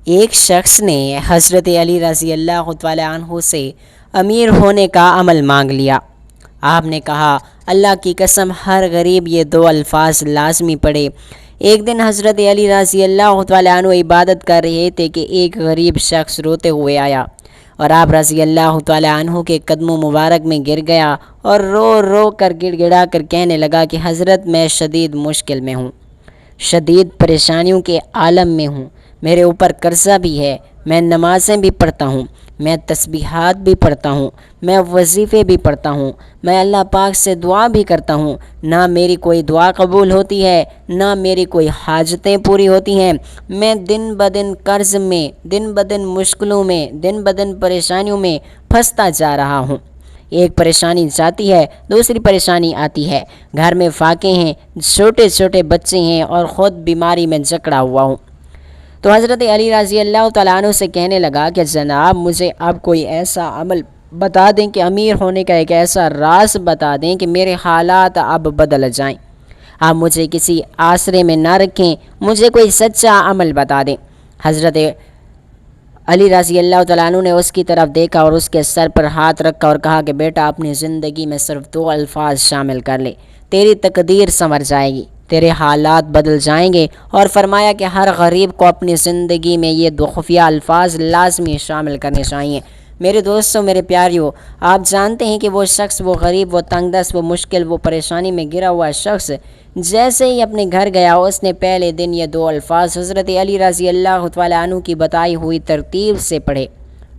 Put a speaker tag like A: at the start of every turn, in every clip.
A: ایک شخص نے حضرت علی رضی اللہ تعالی عنہ سے امیر ہونے کا عمل مانگ لیا۔ آپ نے کہا، اللہ کی قسم ہر غریب یہ دو الفاظ لازمی پڑھے۔ ایک دن حضرت علی رضی اللہ تعالی عنہ عبادت کر رہے تھے کہ ایک غریب شخص روتے ہوئے آیا اور آپ رضی اللہ تعالی عنہ کے قدموں مبارک میں گر گیا اور رو رو کر گڑ گڑا کر کہنے لگا کہ حضرت میں شدید مشکل میں ہوں، شدید پریشانیوں کے عالم میں ہوں، میرے اوپر قرضہ بھی ہے، میں نمازیں بھی پڑھتا ہوں، میں تسبیحات بھی پڑھتا ہوں، میں وظیفے بھی پڑھتا ہوں، میں اللہ پاک سے دعا بھی کرتا ہوں، نہ میری کوئی دعا قبول ہوتی ہے، نہ میری کوئی حاجتیں پوری ہوتی ہیں، میں دن بدن قرض میں، دن بدن مشکلوں میں، دن بدن پریشانیوں میں پھنستا جا رہا ہوں۔ ایک پریشانی جاتی ہے، دوسری پریشانی آتی ہے، گھر میں فاقے ہیں، چھوٹے چھوٹے بچے ہیں اور خود بیماری میں جکڑا ہوا ہوں۔ تو حضرت علی رضی اللہ تعالیٰ عنہ سے کہنے لگا کہ جناب مجھے اب کوئی ایسا عمل بتا دیں کہ امیر ہونے کا ایک ایسا راز بتا دیں کہ میرے حالات اب بدل جائیں، آپ مجھے کسی آسرے میں نہ رکھیں، مجھے کوئی سچا عمل بتا دیں۔ حضرت علی رضی اللہ تعالیٰ عنہ نے اس کی طرف دیکھا اور اس کے سر پر ہاتھ رکھا اور کہا کہ بیٹا اپنی زندگی میں صرف دو الفاظ شامل کر لے، تیری تقدیر سنور جائے گی، تیرے حالات بدل جائیں گے۔ اور فرمایا کہ ہر غریب کو اپنی زندگی میں یہ دو خفیہ الفاظ لازمی شامل کرنے چاہیے۔ میرے دوستوں، میرے پیاریوں، آپ جانتے ہیں کہ وہ شخص، وہ غریب، وہ تنگ دست، وہ مشکل، وہ پریشانی میں گرا ہوا شخص جیسے ہی اپنے گھر گیا، اس نے پہلے دن یہ دو الفاظ حضرت علی رضی اللہ تعالیٰ عنہ کی بتائی ہوئی ترتیب سے پڑھے۔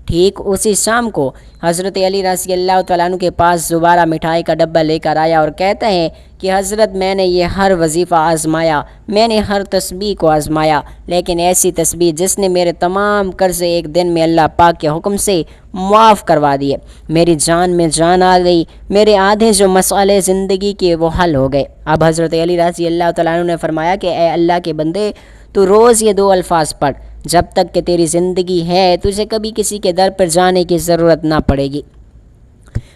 A: ٹھیک اسی شام کو حضرت علی رضی اللہ تعالیٰ عنہ کے پاس دوبارہ مٹھائی کا ڈبہ لے کر آیا اور کہتا ہے کہ حضرت میں نے یہ ہر وظیفہ آزمایا، میں نے ہر تسبیح کو آزمایا، لیکن ایسی تسبیح جس نے میرے تمام قرضے ایک دن میں اللہ پاک کے حکم سے معاف کروا دیے، میری جان میں جان آ گئی، میرے آدھے جو مسئلے زندگی کے وہ حل ہو گئے۔ اب حضرت علی رضی اللہ تعالیٰ عنہ نے فرمایا کہ اے اللہ کے بندے، تو روز یہ دو الفاظ پڑھ، جب تک کہ تیری زندگی ہے تجھے کبھی کسی کے در پر جانے کی ضرورت نہ پڑے گی،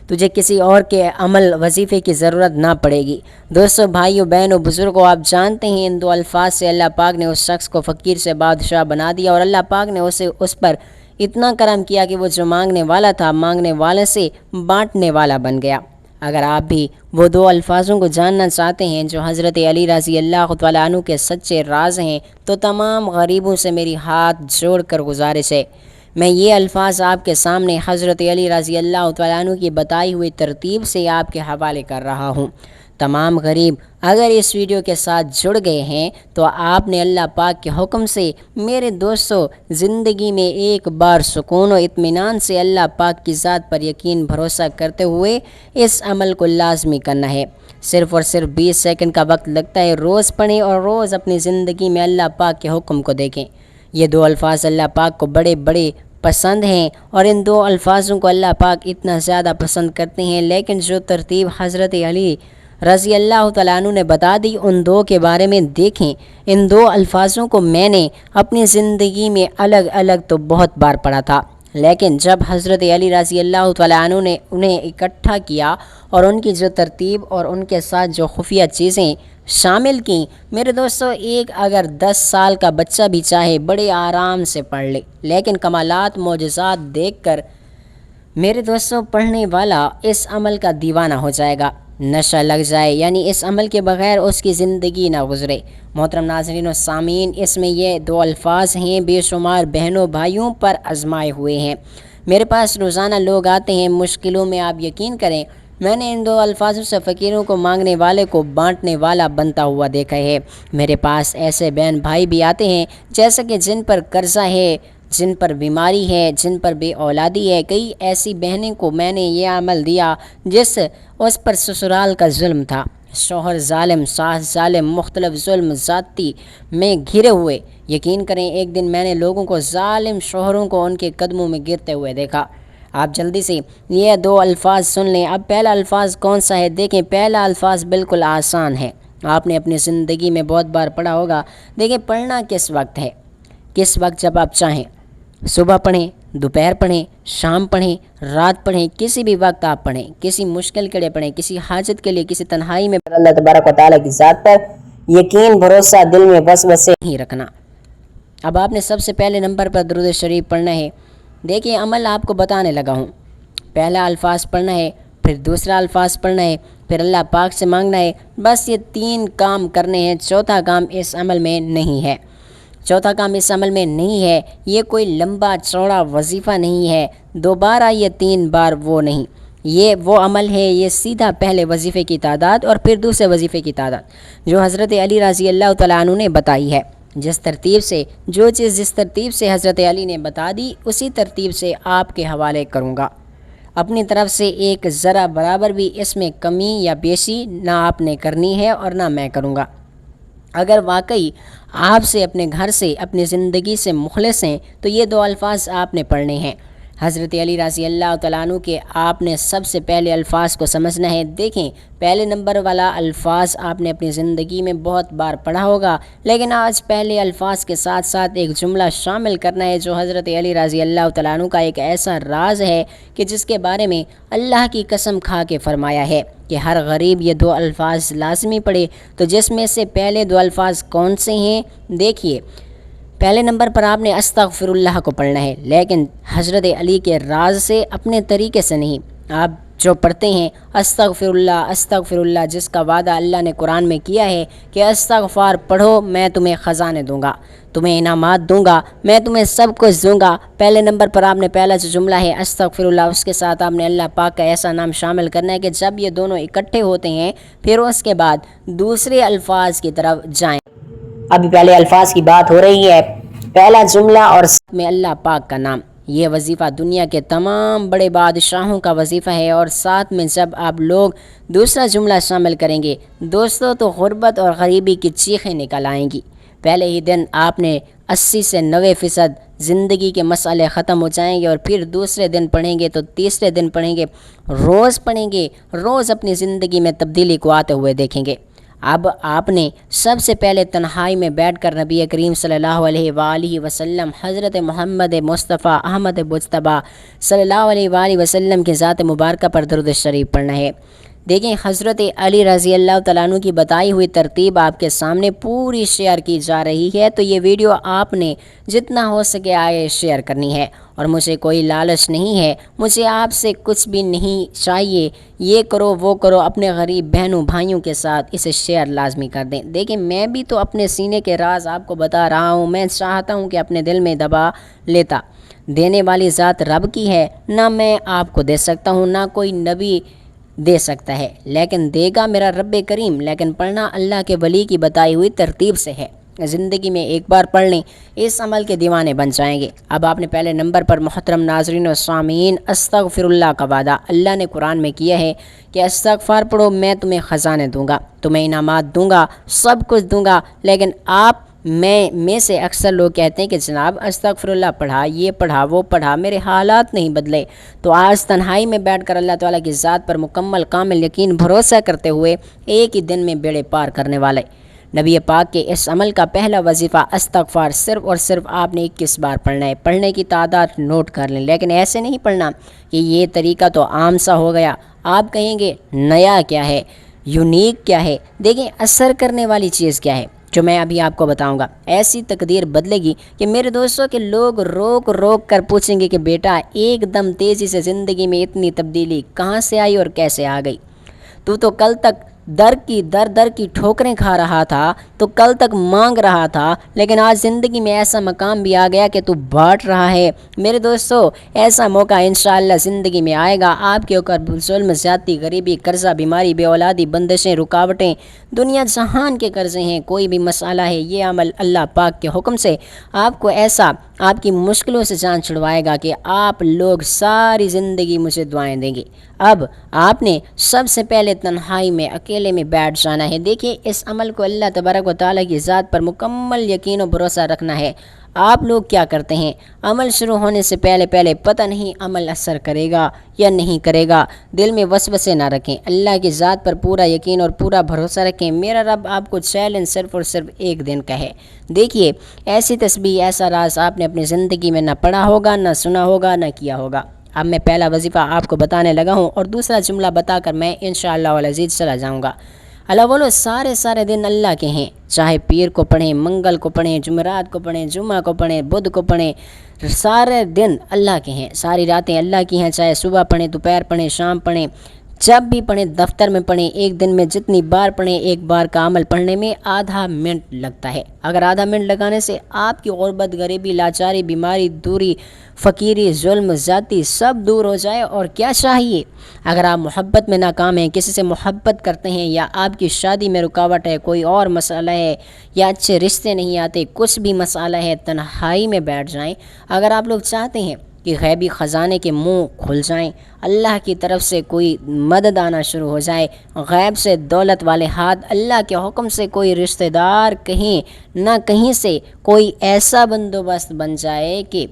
A: تجھے کسی اور کے عمل وظیفے کی ضرورت نہ پڑے گی۔ دوستو، بھائیو، بہنوں، بزرگوں، آپ جانتے ہیں ان دو الفاظ سے اللہ پاک نے اس شخص کو فقیر سے بادشاہ بنا دیا اور اللہ پاک نے اس پر اتنا کرم کیا کہ وہ جو مانگنے والا تھا، مانگنے والے سے بانٹنے والا بن گیا۔ اگر آپ بھی وہ دو الفاظوں کو جاننا چاہتے ہیں جو حضرت علی رضی اللہ تعالیٰ عنہ کے سچے راز ہیں، تو تمام غریبوں سے میری ہاتھ جوڑ کر گزارش ہے، میں یہ الفاظ آپ کے سامنے حضرت علی رضی اللہ تعالیٰ عنہ کی بتائی ہوئی ترتیب سے آپ کے حوالے کر رہا ہوں۔ تمام غریب اگر اس ویڈیو کے ساتھ جڑ گئے ہیں تو آپ نے اللہ پاک کے حکم سے میرے دوستو زندگی میں ایک بار سکون و اطمینان سے اللہ پاک کی ذات پر یقین بھروسہ کرتے ہوئے اس عمل کو لازمی کرنا ہے۔ صرف اور صرف 20 سیکنڈ کا وقت لگتا ہے، روز پڑھیں اور روز اپنی زندگی میں اللہ پاک کے حکم کو دیکھیں۔ یہ دو الفاظ اللہ پاک کو بڑے بڑے پسند ہیں اور ان دو الفاظوں کو اللہ پاک اتنا زیادہ پسند کرتے ہیں، لیکن جو ترتیب حضرت علی رضی اللہ تعالیٰ عنہ نے بتا دی ان دو کے بارے میں دیکھیں۔ ان دو الفاظوں کو میں نے اپنی زندگی میں الگ الگ تو بہت بار پڑھا تھا، لیکن جب حضرت علی رضی اللہ تعالیٰ عنہ نے انہیں اکٹھا کیا اور ان کی جو ترتیب اور ان کے ساتھ جو خفیہ چیزیں شامل کیں، میرے دوستو ایک اگر 10 سال کا بچہ بھی چاہے بڑے آرام سے پڑھ لے، لیکن کمالات معجزات دیکھ کر میرے دوستو پڑھنے والا اس عمل کا دیوانہ ہو جائے گا، نشہ لگ جائے، یعنی اس عمل کے بغیر اس کی زندگی نہ گزرے۔ محترم ناظرین و سامعین، اس میں یہ دو الفاظ ہیں بے شمار بہنوں بھائیوں پر آزمائے ہوئے ہیں۔ میرے پاس روزانہ لوگ آتے ہیں مشکلوں میں، آپ یقین کریں میں نے ان دو الفاظوں سے فقیروں کو مانگنے والے کو بانٹنے والا بنتا ہوا دیکھا ہے۔ میرے پاس ایسے بہن بھائی بھی آتے ہیں جیسا کہ جن پر قرضہ ہے، جن پر بیماری ہے، جن پر بے اولادی ہے۔ کئی ایسی بہنیں کو میں نے یہ عمل دیا اس پر سسرال کا ظلم تھا، شوہر ظالم، ساس ظالم، مختلف ظلم ذاتی میں گھرے ہوئے۔ یقین کریں ایک دن میں نے لوگوں کو، ظالم شوہروں کو ان کے قدموں میں گرتے ہوئے دیکھا۔ آپ جلدی سے یہ دو الفاظ سن لیں۔ اب پہلا الفاظ کون سا ہے دیکھیں۔ پہلا الفاظ بالکل آسان ہے، آپ نے اپنی زندگی میں بہت بار پڑھا ہوگا۔ دیکھیں پڑھنا کس وقت ہے، کس وقت جب آپ چاہیں، صبح پڑھیں، دوپہر پڑھیں، شام پڑھیں، رات پڑھیں، کسی بھی وقت آپ پڑھیں، کسی مشکل کے لیے پڑھیں، کسی حاجت کے لیے، کسی تنہائی میں اللہ تبارک و تعالیٰ کی ذات پر یقین بھروسہ دل میں وسوسے نہیں رکھنا۔ اب آپ نے سب سے پہلے نمبر پر درود شریف پڑھنا ہے۔ دیکھیے عمل آپ کو بتانے لگا ہوں، پہلا الفاظ پڑھنا ہے، پھر دوسرا الفاظ پڑھنا ہے، پھر اللہ پاک سے مانگنا ہے، بس یہ 3 کام کرنے ہیں، چوتھا کام اس عمل میں نہیں ہے۔ چوتھا کام اس عمل میں نہیں ہے، یہ کوئی لمبا چوڑا وظیفہ نہیں ہے، دوبارہ یہ 3 بار وہ نہیں، یہ وہ عمل ہے، یہ سیدھا پہلے وظیفے کی تعداد اور پھر دوسرے وظیفے کی تعداد جو حضرت علی رضی اللہ تعالیٰ عنہ نے بتائی ہے۔ جس ترتیب سے جو چیز جس ترتیب سے حضرت علی نے بتا دی اسی ترتیب سے آپ کے حوالے کروں گا۔ اپنی طرف سے ایک ذرا برابر بھی اس میں کمی یا بیشی نہ آپ نے کرنی ہے اور نہ میں کروں گا۔ اگر واقعی آپ سے اپنے گھر سے اپنی زندگی سے مخلص ہیں تو یہ 2 الفاظ آپ نے پڑھنے ہیں۔ حضرت علی رضی اللہ تعالیٰ عنہ کے آپ نے سب سے پہلے الفاظ کو سمجھنا ہے۔ دیکھیں پہلے نمبر والا الفاظ آپ نے اپنی زندگی میں بہت بار پڑھا ہوگا، لیکن آج پہلے الفاظ کے ساتھ ساتھ ایک جملہ شامل کرنا ہے جو حضرت علی رضی اللہ تعالیٰ عنہ کا ایک ایسا راز ہے کہ جس کے بارے میں اللہ کی قسم کھا کے فرمایا ہے کہ ہر غریب یہ 2 الفاظ لازمی پڑھے۔ تو جس میں سے پہلے 2 الفاظ کون سے ہیں؟ دیکھیے پہلے نمبر پر آپ نے استغفر اللہ کو پڑھنا ہے، لیکن حضرت علی کے راز سے اپنے طریقے سے نہیں۔ آپ جو پڑھتے ہیں استغفر اللہ جس کا وعدہ اللہ نے قرآن میں کیا ہے کہ استغفار پڑھو میں تمہیں خزانے دوں گا، تمہیں انعامات دوں گا، میں تمہیں سب کچھ دوں گا۔ پہلے نمبر پر آپ نے پہلا جو جملہ ہے استغفر اللہ، اس کے ساتھ آپ نے اللہ پاک کا ایسا نام شامل کرنا ہے کہ جب یہ دونوں اکٹھے ہوتے ہیں پھر اس کے بعد دوسرے الفاظ کی طرف جائیں۔ ابھی پہلے الفاظ کی بات ہو رہی ہے، پہلا جملہ اور میں اللہ پاک کا نام، یہ وظیفہ دنیا کے تمام بڑے بادشاہوں کا وظیفہ ہے، اور ساتھ میں جب آپ لوگ دوسرا جملہ شامل کریں گے دوستوں تو غربت اور غریبی کی چیخیں نکل آئیں گی۔ پہلے ہی دن آپ نے 80 سے 90% زندگی کے مسئلے ختم ہو جائیں گے، اور پھر دوسرے دن پڑھیں گے تو تیسرے دن پڑھیں گے، روز پڑھیں گے، روز اپنی زندگی میں تبدیلی کو آتے ہوئے دیکھیں گے۔ اب آپ نے سب سے پہلے تنہائی میں بیٹھ کر نبی کریم صلی اللہ علیہ وآلہ وسلم حضرت محمد مصطفیٰ احمد مجتبیٰ صلی اللہ علیہ وآلہ وسلم کی ذات مبارکہ پر درود شریف پڑھنا ہے۔ دیکھیں حضرت علی رضی اللہ تعالیٰ عنہ کی بتائی ہوئی ترتیب آپ کے سامنے پوری شیئر کی جا رہی ہے، تو یہ ویڈیو آپ نے جتنا ہو سکے آگے شیئر کرنی ہے، اور مجھے کوئی لالچ نہیں ہے، مجھے آپ سے کچھ بھی نہیں چاہیے، یہ کرو وہ کرو، اپنے غریب بہنوں بھائیوں کے ساتھ اسے شیئر لازمی کر دیں۔ دیکھیں میں بھی تو اپنے سینے کے راز آپ کو بتا رہا ہوں، میں چاہتا ہوں کہ اپنے دل میں دبا لیتا۔ دینے والی ذات رب کی ہے، نہ میں آپ کو دے سکتا ہوں نہ کوئی نبی دے سکتا ہے، لیکن دے گا میرا رب کریم، لیکن پڑھنا اللہ کے ولی کی بتائی ہوئی ترتیب سے ہے۔ زندگی میں ایک بار پڑھ لیں، اس عمل کے دیوانے بن جائیں گے۔ اب آپ نے پہلے نمبر پر محترم ناظرین و سامعین استغفر اللہ کا وعدہ اللہ نے قرآن میں کیا ہے کہ استغفار پڑھو میں تمہیں خزانے دوں گا، تمہیں انعامات دوں گا، سب کچھ دوں گا، لیکن آپ میں سے اکثر لوگ کہتے ہیں کہ جناب استغفر اللہ پڑھا، یہ پڑھا وہ پڑھا، میرے حالات نہیں بدلے۔ تو آج تنہائی میں بیٹھ کر اللہ تعالیٰ کی ذات پر مکمل کامل یقین بھروسہ کرتے ہوئے ایک ہی دن میں بیڑے پار کرنے والے نبی پاک کے اس عمل کا پہلا وظیفہ استغفار صرف اور صرف آپ نے 21 بار پڑھنا ہے۔ پڑھنے کی تعداد نوٹ کر لیں، لیکن ایسے نہیں پڑھنا کہ یہ طریقہ تو عام سا ہو گیا، آپ کہیں گے نیا کیا ہے، یونیک کیا ہے۔ دیکھیں اثر کرنے والی چیز کیا ہے جو میں ابھی آپ کو بتاؤں گا، ایسی تقدیر بدلے گی کہ میرے دوستوں کے لوگ روک روک کر پوچھیں گے کہ بیٹا ایک دم تیزی سے زندگی میں اتنی تبدیلی کہاں سے آئی اور کیسے آ گئی؟ تو کل تک در کی ٹھوکریں کھا رہا تھا، تو کل تک مانگ رہا تھا، لیکن آج زندگی میں ایسا مقام بھی آ گیا کہ تو بانٹ رہا ہے۔ میرے دوستو ایسا موقع انشاءاللہ زندگی میں آئے گا، آپ کے اوپر ظلم زیادتی غریبی قرضہ بیماری بے اولادی بندشیں رکاوٹیں دنیا جہان کے قرضے ہیں، کوئی بھی مسئلہ ہے، یہ عمل اللہ پاک کے حکم سے آپ کو ایسا آپ کی مشکلوں سے جان چھڑوائے گا کہ آپ لوگ ساری زندگی مجھے دعائیں دیں گے۔ اب آپ نے سب سے پہلے تنہائی میں اکیلے میں بیٹھ جانا ہے۔ دیکھیے اس عمل کو اللہ تبارک و تعالیٰ کی ذات پر مکمل یقین و بھروسہ رکھنا ہے۔ آپ لوگ کیا کرتے ہیں، عمل شروع ہونے سے پہلے پتہ نہیں عمل اثر کرے گا یا نہیں کرے گا، دل میں وسوسے نہ رکھیں، اللہ کی ذات پر پورا یقین اور پورا بھروسہ رکھیں۔ میرا رب آپ کو چیلنج صرف اور صرف ایک دن کا ہے۔ دیکھیے ایسی تسبیح ایسا راز آپ نے اپنی زندگی میں نہ پڑھا ہوگا، نہ سنا ہوگا، نہ کیا ہوگا۔ اب میں پہلا وظیفہ آپ کو بتانے لگا ہوں اور دوسرا جملہ بتا کر میں انشاءاللہ العزیز چلا جاؤں گا۔ اللہ بولو سارے دن اللہ کے ہیں، چاہے پیر کو پڑھیں، منگل کو پڑھیں، جمعرات کو پڑھیں، جمعہ کو پڑھیں، بدھ کو پڑھیں، سارے دن اللہ کے ہیں، ساری راتیں اللہ کی ہیں، چاہے صبح پڑھیں، دوپہر پڑھیں، شام پڑھیں، جب بھی پڑھیں، دفتر میں پڑھیں، ایک دن میں جتنی بار پڑھیں، ایک بار کا عمل پڑھنے میں آدھا منٹ لگتا ہے۔ اگر آدھا منٹ لگانے سے آپ کی غربت، غریبی، لاچاری، بیماری، دوری، فقیری، ظلم، زیادتی سب دور ہو جائے، اور کیا چاہیے؟ اگر آپ محبت میں ناکام ہیں، کسی سے محبت کرتے ہیں، یا آپ کی شادی میں رکاوٹ ہے، کوئی اور مسئلہ ہے، یا اچھے رشتے نہیں آتے، کچھ بھی مسئلہ ہے، تنہائی میں بیٹھ جائیں۔ اگر آپ لوگ چاہتے ہیں کہ غیبی خزانے کے منہ کھل جائیں، اللہ کی طرف سے کوئی مدد آنا شروع ہو جائے، غیب سے دولت والے ہاتھ، اللہ کے حکم سے کوئی رشتہ دار کہیں نہ کہیں سے کوئی ایسا بندوبست بن جائے کہ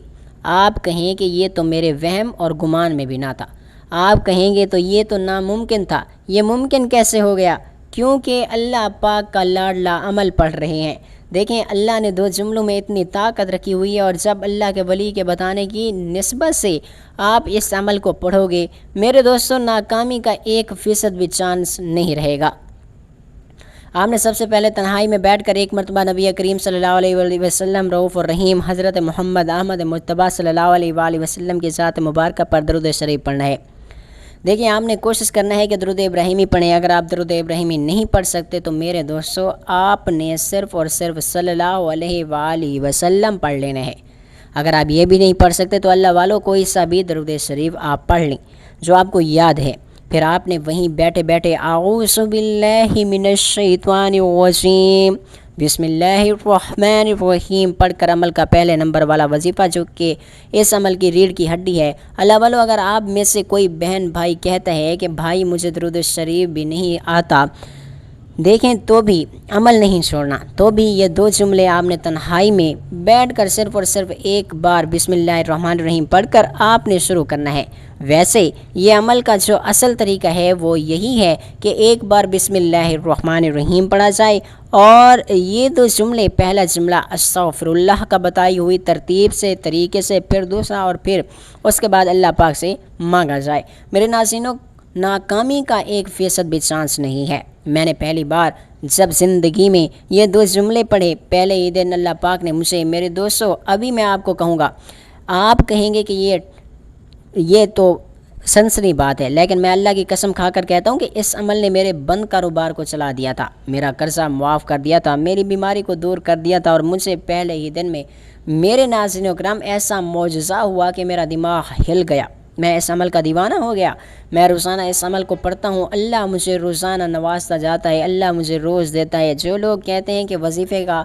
A: آپ کہیں کہ یہ تو میرے وہم اور گمان میں بھی نہ تھا، آپ کہیں گے تو یہ تو ناممکن تھا، یہ ممکن کیسے ہو گیا؟ کیونکہ اللہ پاک کا لاڈلا عمل پڑھ رہے ہیں۔ دیکھیں اللہ نے دو جملوں میں اتنی طاقت رکھی ہوئی ہے، اور جب اللہ کے ولی کے بتانے کی نسبت سے آپ اس عمل کو پڑھو گے، میرے دوستوں، ناکامی کا 1% بھی چانس نہیں رہے گا۔ آپ نے سب سے پہلے تنہائی میں بیٹھ کر ایک مرتبہ نبی کریم صلی اللہ علیہ وآلہ وسلم، رؤوف الرحیم حضرت محمد احمد مجتبیٰ صلی اللہ علیہ وآلہ وسلم کی ذات مبارکہ پر درود شریف پڑھنا ہے۔ دیکھیں آپ نے کوشش کرنا ہے کہ درود ابراہیمی پڑھیں۔ اگر آپ درود ابراہیمی نہیں پڑھ سکتے تو میرے دوستو، آپ نے صرف اور صرف صلی اللہ علیہ وآلہ وسلم پڑھ لینا ہے۔ اگر آپ یہ بھی نہیں پڑھ سکتے تو اللہ والوں کوئی سا بھی درود شریف آپ پڑھ لیں جو آپ کو یاد ہے، پھر آپ نے وہیں بیٹھے بیٹھے اعوذ باللہ من الشیطان الرجیم بسم اللہ الرحمن الرحیم پڑھ کر عمل کا پہلے نمبر والا وظیفہ، جو کہ اس عمل کی ریڑھ کی ہڈی ہے۔ اللہ والو، اگر آپ میں سے کوئی بہن بھائی کہتا ہے کہ بھائی مجھے درود شریف بھی نہیں آتا، دیکھیں تو بھی عمل نہیں چھوڑنا، تو بھی یہ دو جملے آپ نے تنہائی میں بیٹھ کر صرف اور صرف ایک بار بسم اللہ الرحمن الرحیم پڑھ کر آپ نے شروع کرنا ہے۔ ویسے یہ عمل کا جو اصل طریقہ ہے وہ یہی ہے کہ ایک بار بسم اللہ الرحمن الرحیم پڑھا جائے، اور یہ دو جملے، پہلا جملہ استغفر اللہ کا بتائی ہوئی ترتیب سے، طریقے سے، پھر دوسرا، اور پھر اس کے بعد اللہ پاک سے مانگا جائے۔ میرے ناظرینوں، ناکامی کا 1% بھی چانس نہیں ہے۔ میں نے پہلی بار جب زندگی میں یہ دو جملے پڑھے، پہلے ہی دن اللہ پاک نے مجھے، میرے دوستو ابھی میں آپ کو کہوں گا، آپ کہیں گے کہ یہ تو سنسنی بات ہے، لیکن میں اللہ کی قسم کھا کر کہتا ہوں کہ اس عمل نے میرے بند کاروبار کو چلا دیا تھا، میرا قرضہ معاف کر دیا تھا، میری بیماری کو دور کر دیا تھا، اور مجھے پہلے ہی دن میں میرے ناظرین اکرام ایسا معجزہ ہوا کہ میرا دماغ ہل گیا، میں اس عمل کا دیوانہ ہو گیا۔ میں روزانہ اس عمل کو پڑھتا ہوں، اللہ مجھے روزانہ نوازتا جاتا ہے، اللہ مجھے روز دیتا ہے۔ جو لوگ کہتے ہیں کہ وظیفے کا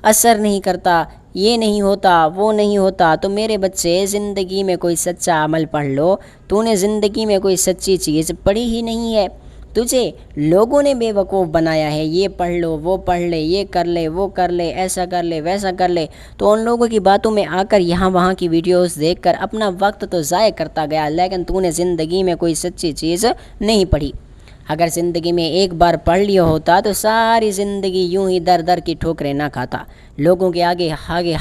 A: اثر نہیں کرتا، یہ نہیں ہوتا، وہ نہیں ہوتا، تو میرے بچے زندگی میں کوئی سچا عمل پڑھ لو۔ تو نے زندگی میں کوئی سچی چیز پڑھی ہی نہیں ہے، تجھے لوگوں نے بے وقوف بنایا ہے، یہ پڑھ لو، وہ پڑھ لے، یہ کر لے، وہ کر لے، ایسا کر لے، ویسا کر لے، تو ان لوگوں کی باتوں میں آ کر یہاں وہاں کی ویڈیوز دیکھ کر اپنا وقت تو ضائع کرتا گیا، لیکن تو نے زندگی میں کوئی سچی چیز نہیں پڑھی۔ اگر زندگی میں ایک بار پڑھ لیا ہوتا تو ساری زندگی یوں ہی در در کی ٹھوکریں نہ کھاتا، لوگوں کے آگے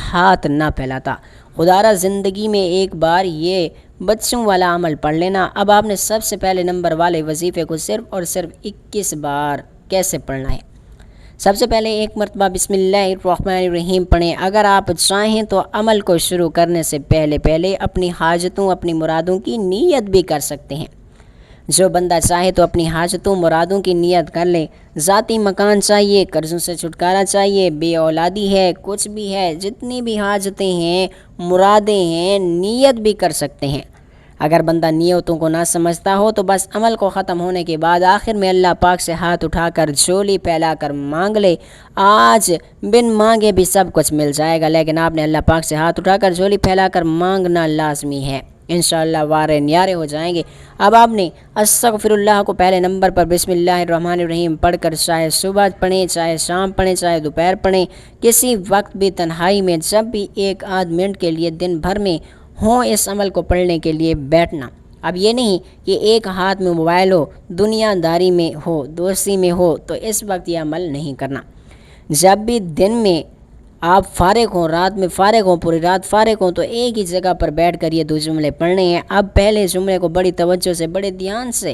A: ہاتھ نہ پھیلاتا۔ خدا را زندگی میں ایک بار یہ بچوں والا عمل پڑھ لینا۔ اب آپ نے سب سے پہلے نمبر والے وظیفے کو صرف اور صرف 21 بار کیسے پڑھنا ہے؟ سب سے پہلے ایک مرتبہ بسم اللہ الرحمن الرحیم پڑھیں۔ اگر آپ چاہیں تو عمل کو شروع کرنے سے پہلے اپنی حاجتوں، اپنی مرادوں کی نیت بھی کر سکتے ہیں۔ جو بندہ چاہے تو اپنی حاجتوں، مرادوں کی نیت کر لے۔ ذاتی مکان چاہیے، قرضوں سے چھٹکارا چاہیے، بے اولادی ہے، کچھ بھی ہے، جتنی بھی حاجتیں ہیں، مرادیں ہیں، نیت بھی کر سکتے ہیں۔ اگر بندہ نیتوں کو نہ سمجھتا ہو تو بس عمل کو ختم ہونے کے بعد آخر میں اللہ پاک سے ہاتھ اٹھا کر جھولی پھیلا کر مانگ لے۔ آج بن مانگے بھی سب کچھ مل جائے گا، لیکن آپ نے اللہ پاک سے ہاتھ اٹھا کر جھولی پھیلا کر مانگنا لازمی ہے، انشاءاللہ وارے نیارے ہو جائیں گے۔ اب آپ نے استغفر اللہ کو پہلے نمبر پر بسم اللہ الرحمن الرحیم پڑھ کر چاہے صبح پڑھیں، چاہے شام پڑھیں، چاہے دوپہر پڑھیں، کسی وقت بھی تنہائی میں جب بھی ایک آدھ منٹ کے لیے دن بھر میں ہوں اس عمل کو پڑھنے کے لیے بیٹھنا۔ اب یہ نہیں کہ ایک ہاتھ میں موبائل ہو، دنیا داری میں ہو، دوستی میں ہو تو اس وقت یہ عمل نہیں کرنا۔ جب بھی دن میں آپ فارغ ہوں، رات میں فارغ ہوں، پوری رات فارغ ہوں، تو ایک ہی جگہ پر بیٹھ کر یہ دو جملے پڑھنے ہیں۔ اب پہلے جملے کو بڑی توجہ سے، بڑے دھیان سے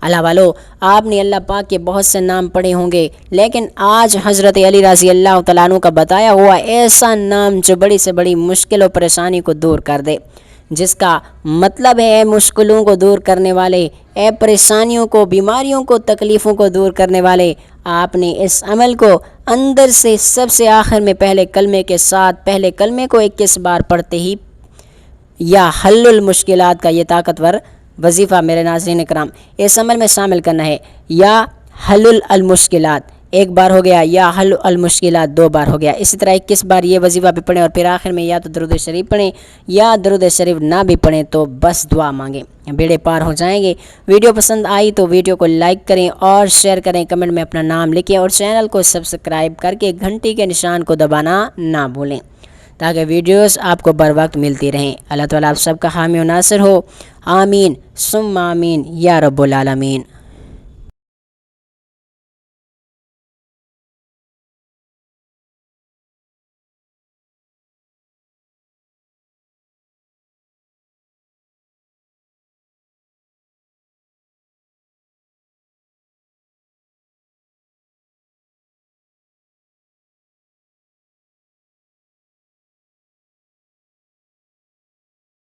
A: اللہ والو، آپ نے اللہ پاک کے بہت سے نام پڑھے ہوں گے، لیکن آج حضرت علی رضی اللہ تعالیٰ عنہ کا بتایا ہوا ایسا نام جو بڑی سے بڑی مشکل و پریشانی کو دور کر دے، جس کا مطلب ہے اے مشکلوں کو دور کرنے والے، اے پریشانیوں کو، بیماریوں کو، تکلیفوں کو دور کرنے والے، آپ نے اس عمل کو اندر سے سب سے آخر میں پہلے کلمے کے ساتھ، پہلے کلمے کو 21 بار پڑھتے ہی یا حل المشکلات کا یہ طاقتور وظیفہ میرے ناظرین کرام اس عمل میں شامل کرنا ہے۔ یا حل المشکلات ایک بار ہو گیا، یا حل المشکلات 2 بار ہو گیا، اسی طرح 21 بار یہ وظیفہ بھی پڑھیں، اور پھر آخر میں یا تو درود شریف پڑھیں یا درود شریف نہ بھی پڑھیں تو بس دعا مانگیں، بیڑے پار ہو جائیں گے۔ ویڈیو پسند آئی تو ویڈیو کو لائک کریں اور شیئر کریں، کمنٹ میں اپنا نام لکھیں اور چینل کو سبسکرائب کر کے گھنٹی کے نشان کو دبانا نہ بھولیں تاکہ ویڈیوز آپ کو بر وقت ملتی رہیں۔ اللہ تعالیٰ آپ سب کا حامی و ناصر ہو، آمین ثم آمین یا رب العالمین۔